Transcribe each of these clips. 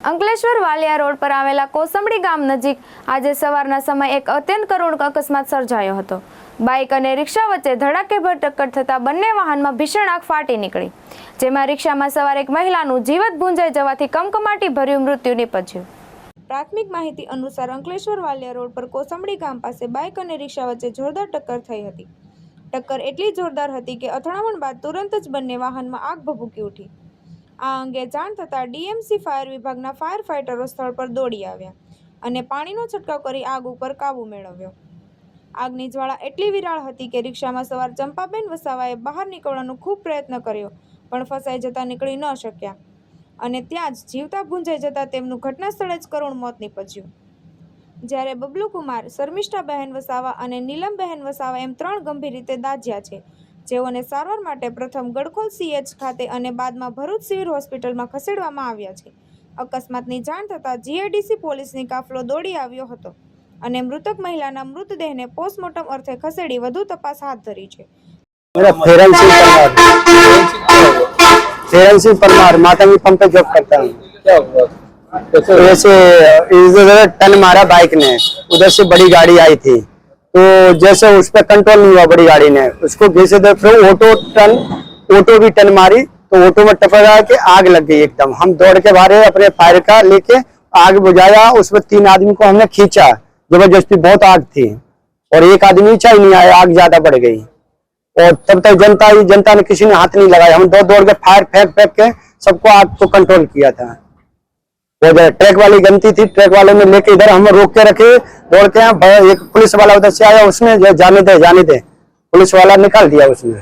Ankleshwar Valia road પર આવેલા કોસંબડી ગામ નજીક આજે સવારના સમયે એક અત્યંત કરુણ અકસ્માત સર્જાયો હતો। બાઇક અને રિક્ષા વચ્ચે ધડાકેભેર ટક્કર થતા બંને વાહનમાં ભીષણ આગ ફાટી નીકળી, જેમાં રિક્ષામાં સવાર એક મહિલાનું જીવત ભૂંજાઈ જવાથી કમકમાટી ભર્યું મૃત્યુ નીપજ્યું। પ્રાથમિક માહિતી અનુસાર અંકલેશ્વર વાલિયા રોડ પર કોસંબડી ગામ પાસે બાઇક અને રિક્ષા વચ્ચે જોરદાર ટક્કર થઈ હતી। ટક્કર એટલી જોરદાર હતી કે અથડામણ બાદ તુરંત જ બંને વાહનમાં આગ ભભૂકી ઉઠી। આ અંગે જાણ થતાં ડીએમસી ફાયર વિભાગના ફાયર ફાઇટરો સ્થળ પર દોડી આવ્યા અને પાણીનો છંટકાવ કરી આગ ઉપર કાબૂ મેળવ્યો। આગની જ્વાળા એટલી વિરાળ હતી કે રિક્ષામાં સવાર ચંપાબેન વસાવાએ બહાર નીકળવાનો ખૂબ પ્રયત્ન કર્યો, પણ ફસાઈ જતા નીકળી ન શક્યા અને ત્યાં જ જીવતા ભૂંજાઈ જતા તેમનું ઘટના સ્થળે જ કરુણ મોત નીપજ્યું। જ્યારે બબલુ કુમાર, શર્મિષ્ઠાબહેન વસાવા અને નીલમબહેન વસાવા એમ 3 ગંભીર રીતે દાઝ્યા છે, જેઓને સારવાર માટે પ્રથમ ગડખોલ CH ખાતે અને બાદમાં ભરૂચ સિવિલ હોસ્પિટલમાં ખસેડવામાં આવ્યા છે। અકસ્માતની જાણ થતાં GADC પોલીસની કાફલો દોડી આવ્યો હતો અને મૃતક મહિલાના મૃતદેહને પોસ્ટમોર્ટમ અર્થે ખસેડી વધુ તપાસ હાથ ધરી છે। फेरेंसिक परमार मातामी पंप पे जॉब करता हूँ। तो वैसे इधर टन मारा बाइक ने, उधर से बड़ी गाड़ी आई थी, तो जैसे उस पर कंट्रोल नहीं हुआ बड़ी गाड़ी ने, उसको जैसे फिर ऑटो भी टन मारी, तो ऑटो में टकरा के आग लग गई एकदम। हम दौड़ के बाहर अपने फायर का लेके आग बुझाया, उसमें 3 आदमी को हमने खींचा, जबरदस्ती बहुत आग थी और एक आदमी चाय नहीं आया, आग ज्यादा बढ़ गई और तब तक जनता ने किसी ने हाथ नहीं लगाया। हम दौड़ के फायर फेंक के सबको आग को कंट्रोल किया था। वो ट्रक वाली गलती थी, ट्रक वाले ने लेके इधर हम रोक के रखे, दौड़ के एक पुलिस वाला उधर से आया, उसने जाने दे पुलिस वाला निकाल दिया उसने।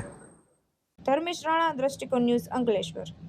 धर्मेश राणा, दृष्टिकोण न्यूज, अंकलेश्वर।